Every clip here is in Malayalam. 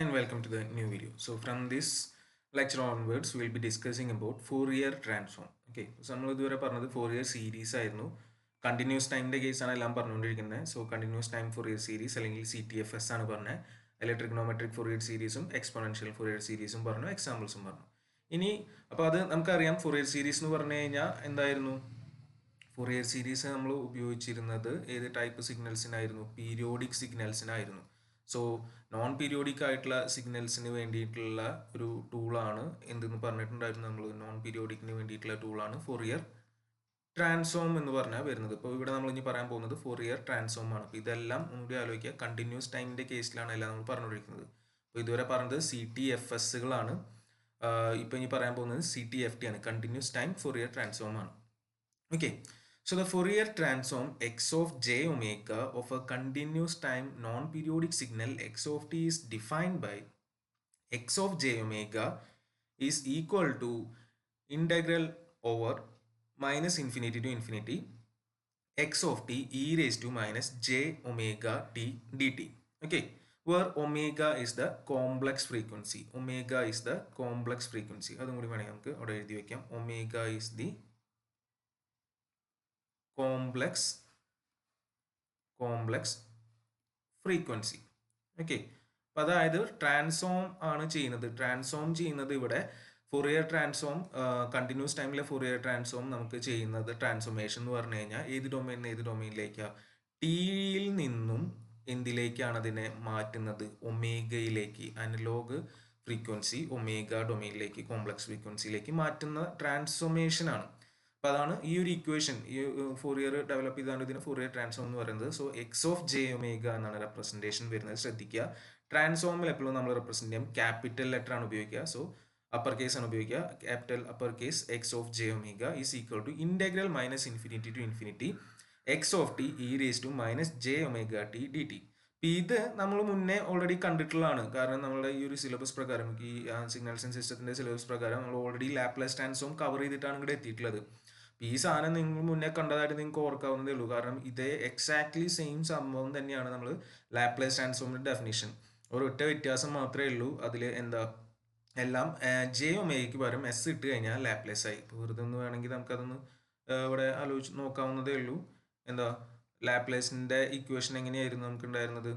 And welcome to the new video. So from this lecture onwards, we will be discussing about Fourier transform. Okay, so നമ്മൾ ഇതുവരെ പറഞ്ഞത് Fourier series ആയിരുന്നു. കണ്ടിന്യൂസ് ടൈമിന്റെ കേസ് ആണ് എല്ലാം പറഞ്ഞുകൊണ്ടിരിക്കുന്നത്. So continuous time Fourier series അല്ലെങ്കിൽ CTFS ആണ് പറഞ്ഞത്. അതിലെ ട്രിഗ്നോമെട്രിക് Fourier സീരീസും എക്സ്പോണൻഷ്യൽ Fourier സീരീസും പറഞ്ഞു, എക്സാമ്പിൾസും പറഞ്ഞു. ഇനി അപ്പോൾ അത് നമുക്കറിയാം Fourier സീരീസ് എന്ന് പറഞ്ഞു കഴിഞ്ഞാൽ എന്തായിരുന്നു? Fourier സീരീസ് നമ്മൾ ഉപയോഗിച്ചിരുന്നത് ഏത് ടൈപ്പ് സിഗ്നൽസിനായിരുന്നു? പീരിയോഡിക് സിഗ്നൽസിനായിരുന്നു. സോ നോൺ പീരിയോഡിക് ആയിട്ടുള്ള സിഗ്നൽസിന് വേണ്ടിയിട്ടുള്ള ഒരു ടൂളാണ് എന്തെന്ന് പറഞ്ഞിട്ടുണ്ടായിരുന്നു നമ്മൾ. നോൺ പീരിയോഡിക്കിന് വേണ്ടിയിട്ടുള്ള ടൂളാണ് Fourier ട്രാൻസ്ഫോം എന്ന് പറഞ്ഞാൽ വരുന്നത്. ഇപ്പോൾ ഇവിടെ നമ്മൾ ഇനി പറയാൻ പോകുന്നത് Fourier ട്രാൻസ്ഫോം ആണ്. അപ്പോൾ ഇതെല്ലാം ഒന്നുകൂടി ആലോചിക്കുക, കണ്ടിന്യൂസ് ടൈമിന്റെ കേസിലാണ് എല്ലാം നമ്മൾ പറഞ്ഞുകൊണ്ടിരിക്കുന്നത്. അപ്പോൾ ഇതുവരെ പറഞ്ഞത് CTFSകളാണ്. ഇപ്പോൾ ഇനി പറയാൻ പോകുന്നത് CTFT ആണ്, കണ്ടിന്യൂസ് ടൈം Fourier ട്രാൻസ്ഫോം ആണ്. Okay, so the Fourier transform x of j omega of a continuous time non-periodic signal x of t is defined by x of j omega is equal to integral over minus infinity to infinity x of t e raised to minus j omega t dt. Okay, where omega is the complex frequency. Omega is the complex frequency. അതും കൂടി വേണമെങ്കിൽ നമുക്ക് അവിടെ എഴുതി വെക്കാം. Omega is the complex frequency. Okay, അപ്പം അതായത് ട്രാൻസ്ഫോം ആണ് ചെയ്യുന്നത്. ട്രാൻസ്ഫോം ചെയ്യുന്നത് ഇവിടെ Fourier ട്രാൻസ്ഫോം, കണ്ടിന്യൂസ് ടൈമിലെ Fourier ട്രാൻസ്ഫോം നമുക്ക് ചെയ്യുന്നത് ട്രാൻസ്ഫോർമേഷൻ എന്ന് പറഞ്ഞു കഴിഞ്ഞാൽ ഏത് ഡൊമൈനിലേക്കാണ്? ടിയിൽ നിന്നും എന്തിലേക്കാണ് അതിനെ മാറ്റുന്നത്? ഒമേഗയിലേക്ക്, അനലോഗ് ഫ്രീക്വൻസി ഒമേഗ ഡൊമൈനിലേക്ക്, കോംപ്ലക്സ് ഫ്രീക്വൻസിയിലേക്ക് മാറ്റുന്ന ട്രാൻസ്ഫോർമേഷൻ ആണ്. അപ്പോൾ അതാണ് ഈ ഒരു ഇക്വേഷൻ, ഈ Fourier ഡെവലപ്പ് ചെയ്താണ് ഇതിന് Fourier ട്രാൻസ്ഫോം എന്ന് പറയുന്നത്. So X of J omega എന്നാണ് റെപ്രസെൻറ്റേഷൻ വരുന്നത്. ശ്രദ്ധിക്കുക, ട്രാൻസ്ഫോമിൽ എപ്പോഴും നമ്മൾ റെപ്രസെൻറ്റ് ചെയ്യാം ക്യാപിറ്റൽ ലെറ്റർ ആണ് ഉപയോഗിക്കുക. സോ അപ്പർ കേസ് ആണ് ഉപയോഗിക്കുക, capital upper case X of J omega is equal to integral minus infinity to infinity X of T E raise to minus J omega T D T. ഇത് നമ്മൾ മുന്നേ ഓൾറെഡി കണ്ടിട്ടുള്ളതാണ്. കാരണം നമ്മുടെ ഈ ഒരു സിലബസ് പ്രകാരം, ഈ സിഗ്നൽസ് ആൻഡ് സിസ്റ്റത്തിന്റെ സിലബസ് പ്രകാരം നമ്മൾ ഓൾറെഡി ലാപ്ലേസ് ട്രാൻസ്ഫോം കവർ ചെയ്തിട്ടാണ് ഇവിടെ എത്തിയിട്ടുള്ളത്. ഈ സാധനം നിങ്ങൾ മുന്നേ കണ്ടതായിട്ട് നിങ്ങൾക്ക് ഓർക്കാവുന്നതേ ഉള്ളൂ. കാരണം ഇതേ എക്സാക്ട്ലി സെയിം സംഭവം തന്നെയാണ് നമ്മൾ ലാപ്ലേസ് ട്രാൻസ്ഫോമിന്റെ ഡെഫിനിഷൻ. ഒരൊറ്റ വ്യത്യാസം മാത്രമേ ഉള്ളൂ അതിൽ. എന്താ? എല്ലാം ജെ ഒമേഗയ്ക്ക് പകരം എസ് ഇട്ട് കഴിഞ്ഞാൽ ലാപ്ലേസ് ആയി. ഇപ്പോൾ വെറുതെ ഒന്ന് വേണമെങ്കിൽ നമുക്കതൊന്ന് ഇവിടെ ആലോചിച്ച് നോക്കാവുന്നതേ ഉള്ളൂ. എന്താ ലാപ്ലേസിന്റെ ഇക്വേഷൻ എങ്ങനെയായിരുന്നു നമുക്കുണ്ടായിരുന്നത്?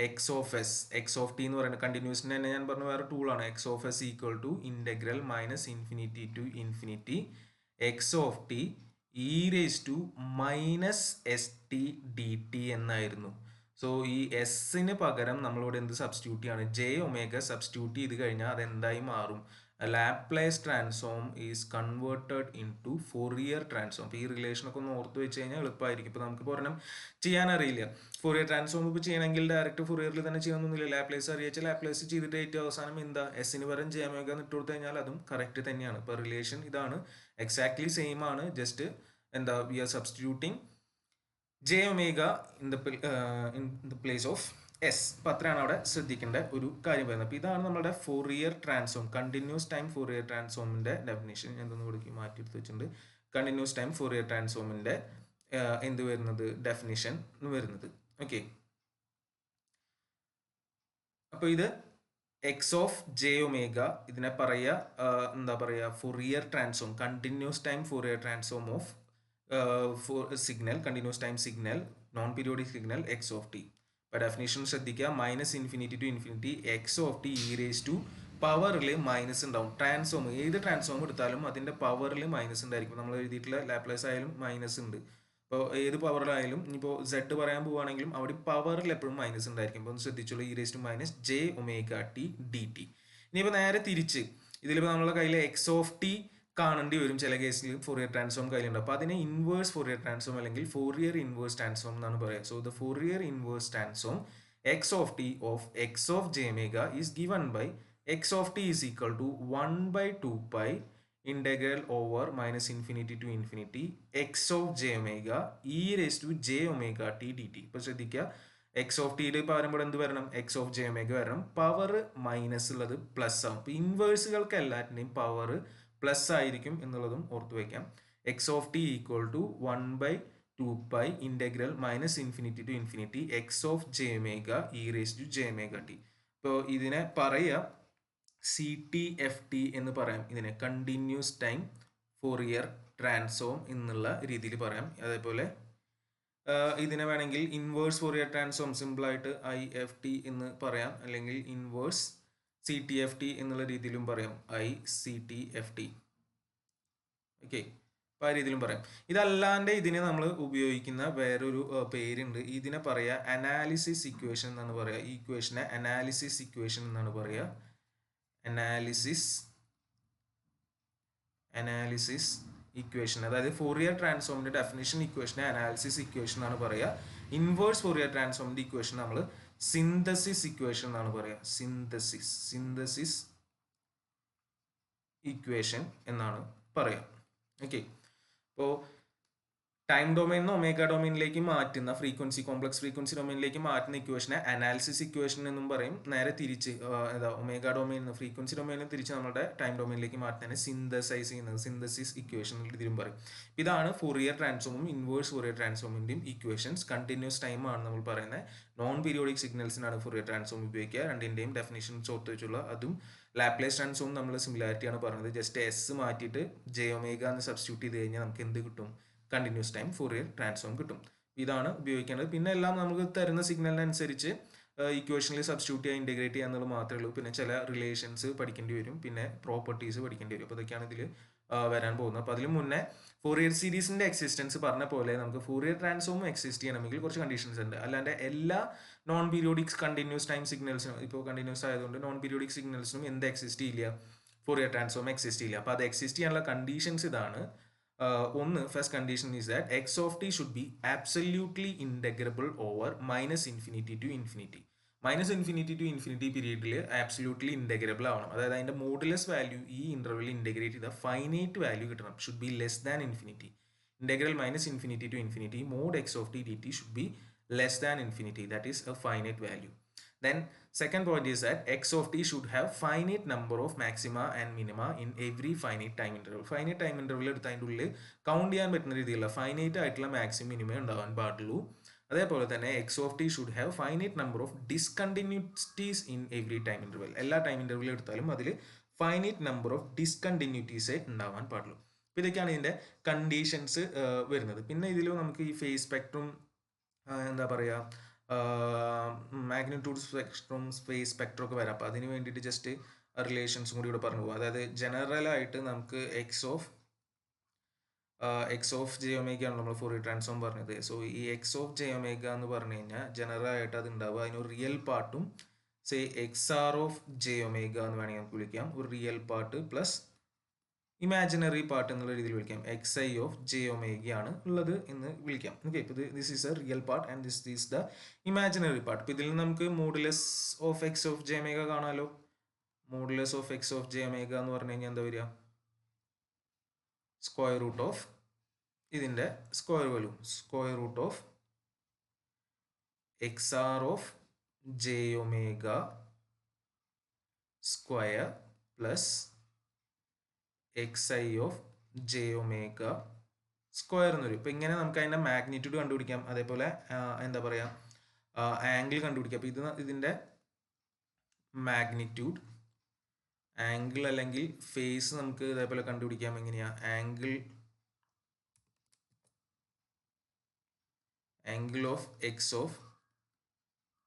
X of S, X of T എന്ന് പറയുന്നത് കണ്ടിന്യൂസിന്റെ തന്നെ ഞാൻ പറഞ്ഞ വേറെ ടൂളാണ്. X of S equal to integral minus infinity to infinity X of T E raise to minus S T D T എന്നായിരുന്നു. സോ ഈ എസിന് പകരം നമ്മളിവിടെ എന്ത് സബ്സ്റ്റിറ്റ്യൂട്ട് ചെയ്യാണ്? ജെ ഒമേഗ സബ്സ്റ്റിറ്റ്യൂട്ട് ചെയ്ത് കഴിഞ്ഞാൽ അതെന്തായി മാറും? Laplace transform is converted into Fourier transform. അപ്പോൾ ഈ റിലേഷനൊക്കെ ഒന്ന് ഓർത്ത് വെച്ച് കഴിഞ്ഞാൽ എളുപ്പമായിരിക്കും. ഇപ്പോൾ നമുക്ക് ഒരെണ്ണം ചെയ്യാൻ അറിയില്ല, Fourier ട്രാൻസ്ഫോം ഇപ്പോൾ ചെയ്യണമെങ്കിൽ ഡയറക്റ്റ് Fourierൽ തന്നെ ചെയ്യണമെന്നില്ല. ലാപ്ലേസ് അറിയിച്ചാൽ ലാപ്ലേസ് ചെയ്തിട്ട് ഏറ്റവും അവസാനം എന്താ എസിന് പകരം ജെ ഒമേഗ ഇട്ട് കൊടുത്തു കഴിഞ്ഞാൽ അതും കറക്റ്റ് തന്നെയാണ്. ഇപ്പോൾ റിലേഷൻ ഇതാണ്, എക്സാക്ട്ലി സെയിം ആണ്. ജസ്റ്റ് എന്താ, we are substituting J omega in the place of S. അപ്പം അത്രയാണ് അവിടെ ശ്രദ്ധിക്കേണ്ട ഒരു കാര്യം വരുന്നത്. അപ്പോൾ ഇതാണ് നമ്മുടെ Fourier transform, continuous time Fourier ട്രാൻസ്ഫോമിന്റെ ഡെഫിനേഷൻ. എന്തെന്ന് കൊടുക്കി മാറ്റിയെടുത്ത് വെച്ചിട്ടുണ്ട്. കണ്ടിന്യൂസ് ടൈം Fourier ട്രാൻസ്ഫോമിന്റെ എന്ത് വരുന്നത്? ഡെഫിനിഷൻ വരുന്നത്. ഓക്കെ, അപ്പോൾ ഇത് എക്സ് ഓഫ് ജെ ഒമേഗ, ഇതിനെ പറയുക എന്താ പറയുക? Fourier transform, continuous time Fourier transform of signal, continuous time signal, non periodic signal X of T. അപ്പോൾ ഡെഫിനേഷൻ ശ്രദ്ധിക്കുക, minus infinity to infinity X of T E raise to പവറിൽ മൈനസ് ഉണ്ടാവും. ട്രാൻസ്ഫോം, ഏത് ട്രാൻസ്ഫോം എടുത്താലും അതിന്റെ പവറിൽ മൈനസ് ഉണ്ടായിരിക്കും. നമ്മൾ എഴുതിയിട്ടുള്ള ലാപ്ലേസ് ആയാലും മൈനസ് ഉണ്ട്. ഇപ്പോൾ ഏത് പവറിലായാലും, ഇനിയിപ്പോൾ സെഡ് പറയാൻ പോവുകയാണെങ്കിലും അവിടെ പവറിൽ എപ്പോഴും മൈനസ് ഉണ്ടായിരിക്കും. അപ്പോൾ ഒന്ന് ശ്രദ്ധിച്ചോളൂ, e raise to minus J omega T D T. ഇനിയിപ്പോൾ നേരെ തിരിച്ച് ഇതിലിപ്പോൾ നമ്മുടെ കയ്യിൽ എക്സ് ഓഫ് ടി കാണേണ്ടി വരും ചില കേസിൽ. Fourier ട്രാൻസ്ഫോം കയ്യിലുണ്ട്. അപ്പോൾ അതിനെ ഇൻവേഴ്സ് Fourier ട്രാൻസ്ഫോം അല്ലെങ്കിൽ Fourier ഇൻവേഴ്സ് ട്രാൻസ്ഫോം എന്നാണ് പറയുക. So the Fourier inverse transform X of T of X of J omega is given by X of T is equal to 1/2 pi integral over minus infinity to infinity x of j omega e raised to j omega t dt. ഇപ്പോൾ ശ്രദ്ധിക്കുക, എക്സ് ഓഫ് ടിയിൽ പറയുമ്പോൾ എന്ത് വരണം? എക്സ് ഓഫ് ജെ ഒമേഗ വരണം. പവർ മൈനസ് ഉള്ളത് പ്ലസ് ആവും. ഇപ്പോൾ ഇൻവേഴ്സുകൾക്ക് എല്ലാറ്റിൻ്റെയും പവർ പ്ലസ് ആയിരിക്കും എന്നുള്ളതും ഓർത്തു വയ്ക്കാം. X of T equal to 1/2 2 pi integral minus infinity to infinity x of j omega e raised to j omega t. ഇപ്പോൾ ഇതിനെ പറയുക സി ടി എഫ് ടി എന്ന് പറയാം, ഇതിനെ കണ്ടിന്യൂസ് ടൈം ഫോറിയർ ട്രാൻസ്ഫോം എന്നുള്ള രീതിയിൽ പറയാം. അതേപോലെ ഇതിനെ വേണമെങ്കിൽ ഇൻവേഴ്സ് ഫോറിയർ ട്രാൻസ്ഫോം സിമ്പിളായിട്ട് ഐ എഫ് ടി എന്ന് പറയാം, അല്ലെങ്കിൽ inverse C T F T എന്നുള്ള രീതിയിലും പറയാം, I C T F T. Okay, അപ്പോൾ ആ രീതിയിലും പറയാം. ഇതല്ലാണ്ട് ഇതിനെ നമ്മൾ ഉപയോഗിക്കുന്ന വേറൊരു പേരുണ്ട്. ഇതിനെ പറയുക അനാലിസിസ് ഇക്വേഷൻ എന്നാണ് പറയുക. ഈ ഇക്വേഷനെ അനാലിസിസ് ഇക്വേഷൻ എന്നാണ് പറയുക. അനാലിസിസ് ഇക്വേഷൻ, അതായത് ഫോറിയർ ട്രാൻസ്ഫോമിന്റെ ഡെഫിനിഷൻ ഇക്വേഷനെ അനാലിസിസ് ഇക്വേഷൻ എന്നാണ് പറയുക. ഇൻവേഴ്സ് ഫോറിയർ ട്രാൻസ്ഫോമിന്റെ ഇക്വേഷൻ നമ്മൾ സിന്തസിസ് ഇക്വേഷൻ എന്നാണ് പറയുക. സിന്തസിസ് ഇക്വേഷൻ എന്നാണ് പറയുക. ഓക്കെ, അപ്പോൾ ടൈം ഡൊമൈനിൽ ഒമേഗ ഡൊമൈനിലേക്ക് മാറ്റുന്ന കോംപ്ലക്സ് ഫ്രീക്വൻസി ഡൊമൈനിലേക്ക് മാറ്റുന്ന ഇക്വേഷനെ അനാലിസിസ് ഇക്വേഷൻ എന്നും പറയും. നേരെ തിരിച്ച് ഒമേഗ ഡൊമൈനിൽ ഫ്രീക്വൻസി ഡൊമൈനിൽ തിരിച്ച് നമ്മുടെ ടൈം ഡൊമൈനിലേക്ക് മാറ്റുന്നതിനെ സിന്തസൈസ് ചെയ്യുന്നത് സിന്തസിസ് ഇക്വേഷൻ ഇതിലും പറയും. ഇതാണ് ഫോറിയർ ട്രാൻസ്ഫോമും ഇൻവേഴ്സ് ഫോറിയർ ട്രാൻസ്ഫോമിന്റെയും ഇക്വേഷൻസ്. കണ്ടിന്യൂസ് ടൈം ആണ് നമ്മൾ പറയുന്നത്. നോൺ പീരിയോഡിക് സിഗ്നൽസിനാണ് ഫോറിയർ ട്രാൻസ്ഫോം ഉപയോഗിക്കുക. രണ്ടിന്റെയും ഡെഫിനിഷൻസ് ഓർത്ത് വെച്ചുള്ള അതും ലാപ്ലേസ് ട്രാൻസ്ഫോം നമ്മൾ സിമിലാരിറ്റി ആണ് പറഞ്ഞത്. ജസ്റ്റ് എസ് മാറ്റിയിട്ട് ജെ ഒമേഗ എന്ന് സബ്സ്റ്റിറ്റ്യൂട്ട് ചെയ്ത് കഴിഞ്ഞാൽ നമുക്ക് എന്ത് കിട്ടും? കണ്ടിന്യൂസ് ടൈം ഫോറിയർ ട്രാൻസ്ഫോം കിട്ടും. ഇതാണ് ഉപയോഗിക്കേണ്ടത്. പിന്നെ എല്ലാം നമുക്ക് തരുന്ന സിഗ്നലിനനുസരിച്ച് ഇക്വേഷനിൽ സബ്സ്റ്റിറ്റ്യൂട്ട് ചെയ്യുക, ഇൻറ്റഗ്രേറ്റ് ചെയ്യുക എന്നുള്ളത് മാത്രമേ ഉള്ളൂ. പിന്നെ ചില റിലേഷൻസ് പഠിക്കേണ്ടി വരും, പിന്നെ പ്രോപ്പർട്ടീസ് പഠിക്കേണ്ടി വരും. അപ്പോൾ ഇതൊക്കെയാണ് ഇതിൽ വരാൻ പോകുന്നത്. അപ്പോൾ അതിന് മുന്നേ ഫോറിയർ സീരീസിന്റെ എക്സിസ്റ്റൻസ് പറഞ്ഞ പോലെ നമുക്ക് ഫോറിയർ ട്രാൻസ്ഫോം എക്സിസ്റ്റ് ചെയ്യണമെങ്കിൽ കുറച്ച് കണ്ടീഷൻസ് ഉണ്ട്. അല്ലാണ്ട് എല്ലാ നോൺ പീരിയോഡിക് കണ്ടിന്യൂസ് ടൈം സിഗ്നൽസിനും, ഇപ്പോൾ കണ്ടിന്യൂസ് ആയതുകൊണ്ട് നോൺ പീരിയോഡിക് സിഗ്നൽസിനും എന്ത് എക്സിസ്റ്റ് ചെയ്യില്ല? ഫോറിയർ ട്രാൻസ്ഫോം എക്സിസ്റ്റ് ചെയ്യില്ല. അപ്പോൾ അത് എക്സിസ്റ്റ് ചെയ്യാനുള്ള കണ്ടീഷൻസ് ഇതാണ്. ഒന്ന്, first condition is that X of T should be absolutely integrable over minus infinity to infinity. Minus infinity to infinity പീരീഡിൽ ആബ്സല്യൂട്ട്ലി ഇന്റഗ്രബിൾ ആവണം. അതായത് അതിന്റെ മോഡുലസ് വാല്യൂ ഈ ഇന്റർവെല്ലിൽ ഇന്റഗ്രേറ്റ് ചെയ്ത ഫൈനൈറ്റ് വാല്യൂ കിട്ടണം. Should be less than infinity. Integral minus infinity to infinity mod X of T D T should be less than infinity, that is a finite value. Then second point is that x of t should have finite number of maxima and minima in every finite time interval. Finite time interval എടുത്ത് അതിൻ്റെ ഉള്ളിൽ കൗണ്ട് ചെയ്യാൻ പറ്റുന്ന രീതിയിലുള്ള ഫൈനൈറ്റ് ആയിട്ടുള്ള മാക്സിമം മിനിമം ഉണ്ടാവാൻ പാടുള്ളൂ. അതേപോലെ തന്നെ X of T should have finite number of discontinuities in every time interval. എല്ലാ ടൈം ഇന്റർവൽ എടുത്താലും അതിൽ ഫൈനൈറ്റ് നമ്പർ ഓഫ് ഡിസ്കണ്ടിന്യൂറ്റീസേ ഉണ്ടാവാൻ പാടുള്ളൂ. അപ്പോൾ ഇതൊക്കെയാണ് ഇതിൻ്റെ കണ്ടീഷൻസ് വരുന്നത്. പിന്നെ ഇതിൽ നമുക്ക് ഈ ഫേസ് സ്പെക്ട്രം, എന്താ പറയുക, മാഗ്നിറ്റ്യൂഡ് സ്പെക്ട്രം, സ്പേസ് സ്പെക്ട്രം ഒക്കെ വരാം. അപ്പോൾ അതിന് വേണ്ടിയിട്ട് ജസ്റ്റ് റിലേഷൻസും കൂടി ഇവിടെ പറഞ്ഞു പോകും. അതായത് ജനറലായിട്ട് നമുക്ക് എക്സ് ഓഫ് ജെ ഒമേഗ ആണ് നമ്മൾ ഫോറിയർ ട്രാൻസ്ഫോം പറഞ്ഞത്. സോ ഈ എക്സ് ഓഫ് ജെ ഒമേഗ എന്ന് പറഞ്ഞു കഴിഞ്ഞാൽ ജനറലായിട്ട് അത് ഉണ്ടാവുക അതിനൊരു റിയൽ പാർട്ടും, say X R of J omega എന്ന് വേണമെങ്കിൽ നമുക്ക് വിളിക്കാം. ഒരു real part plus imaginary part എന്നുള്ള രീതിയിൽ വിളിക്കാം. X I of J omega ആണ് ഉള്ളത് എന്ന് വിളിക്കാം. ഓക്കെ, ഇപ്പോൾ this is a real part and this is the imaginary part. ഇപ്പോൾ ഇതിൽ നമുക്ക് modulus of X of J omega കാണാമല്ലോ. Modulus of X of J omega എന്ന് പറഞ്ഞു കഴിഞ്ഞാൽ എന്താ വരിക? സ്ക്വയർ റൂട്ട് ഓഫ് ഇതിൻ്റെ square value, square root of X R of J omega square plus X I of J omega square എന്ന് വരും. ഇപ്പം ഇങ്ങനെ നമുക്ക് അതിൻ്റെ മാഗ്നിറ്റ്യൂഡ് കണ്ടുപിടിക്കാം. അതേപോലെ എന്താ പറയുക, ആംഗിൾ കണ്ടുപിടിക്കാം. അപ്പോൾ ഇതിൻ്റെ മാഗ്നിറ്റ്യൂഡ്, ആംഗിൾ അല്ലെങ്കിൽ ഫേസ് നമുക്ക് ഇതേപോലെ കണ്ടുപിടിക്കാം. എങ്ങനെയാ? Angle of X of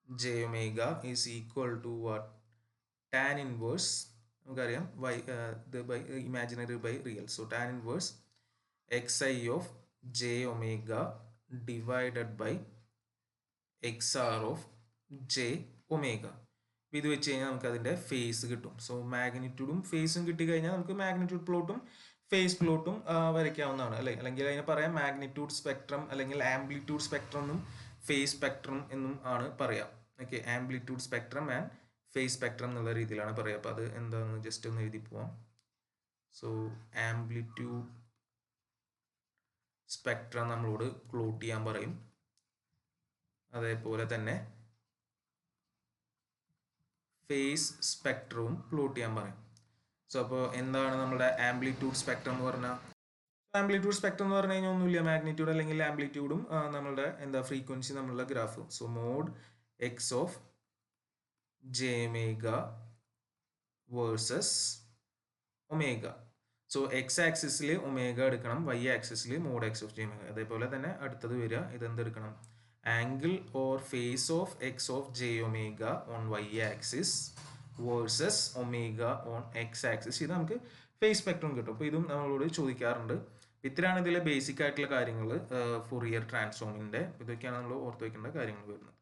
J omega is equal to what? Tan inverse, നമുക്കറിയാം imaginary by real. So tan inverse X I of J omega divided by X R of J omega. ഇത് വെച്ച് കഴിഞ്ഞാൽ നമുക്ക് അതിൻ്റെ ഫേസ് കിട്ടും. സോ മാഗ്നിറ്റ്യൂഡും ഫേസും കിട്ടിക്കഴിഞ്ഞാൽ നമുക്ക് മാഗ്നിറ്റ്യൂഡ് പ്ലോട്ടും ഫേസ് പ്ലോട്ടും വരയ്ക്കാവുന്നതാണ്, അല്ലേ? അല്ലെങ്കിൽ അതിനെ പറയാം മാഗ്നിറ്റ്യൂഡ് സ്പെക്ട്രം, അല്ലെങ്കിൽ ആംപ്ലിറ്റ്യൂഡ് സ്പെക്ട്രം എന്നും ഫേസ് സ്പെക്ട്രം എന്നും ആണ് പറയാം. Okay, amplitude spectrum and phase spectrum എന്നുള്ള രീതിയിലാണ് പറയുക. അപ്പോൾ അത് എന്താണെന്ന് ജസ്റ്റ് ഒന്ന് എഴുതി പോവാം. സോ ആംപ്ലിറ്റ്യൂഡ് സ്പെക്ട്രം നമ്മളോട് പ്ലോട്ട് ചെയ്യാൻ പറയും. അതേപോലെ തന്നെ ഫേസ് സ്പെക്ട്രവും പ്ലോട്ട് ചെയ്യാൻ പറയും. സോ അപ്പോൾ എന്താണ് നമ്മുടെ ആംപ്ലിറ്റ്യൂഡ് സ്പെക്ട്രം എന്ന് പറഞ്ഞാൽ? ആംപ്ലിറ്റ്യൂഡ് സ്പെക്ട്രം എന്ന് പറഞ്ഞു കഴിഞ്ഞാൽ ഒന്നുമില്ല, മാഗ്നിറ്റ്യൂഡ് അല്ലെങ്കിൽ ആംപ്ലിറ്റ്യൂഡും നമ്മളുടെ എന്താ ഫ്രീക്വൻസി നമ്മളുടെ graph. So mod X of J omega versus omega. So X ആക്സിസിൽ ഒമേഗ എടുക്കണം, വൈ ആക്സിസിൽ mod X of J omega. അതേപോലെ തന്നെ അടുത്തത് വരിക, ഇതെന്തെടുക്കണം, angle or phase of X of J omega on Y axis versus omega on X axis. ഇത് നമുക്ക് ഫേസ് സ്പെക്ട്രം കിട്ടും. അപ്പോൾ ഇതും നമ്മളോട് ചോദിക്കാറുണ്ട്. ഇത്രയാണ് ഇതിലെ ബേസിക് ആയിട്ടുള്ള കാര്യങ്ങൾ ഫൊറിയർ ട്രാൻസ്ഫോമിൻ്റെ. ഇതൊക്കെയാണ് നമ്മൾ ഓർത്ത് വയ്ക്കേണ്ട കാര്യങ്ങൾ വരുന്നത്.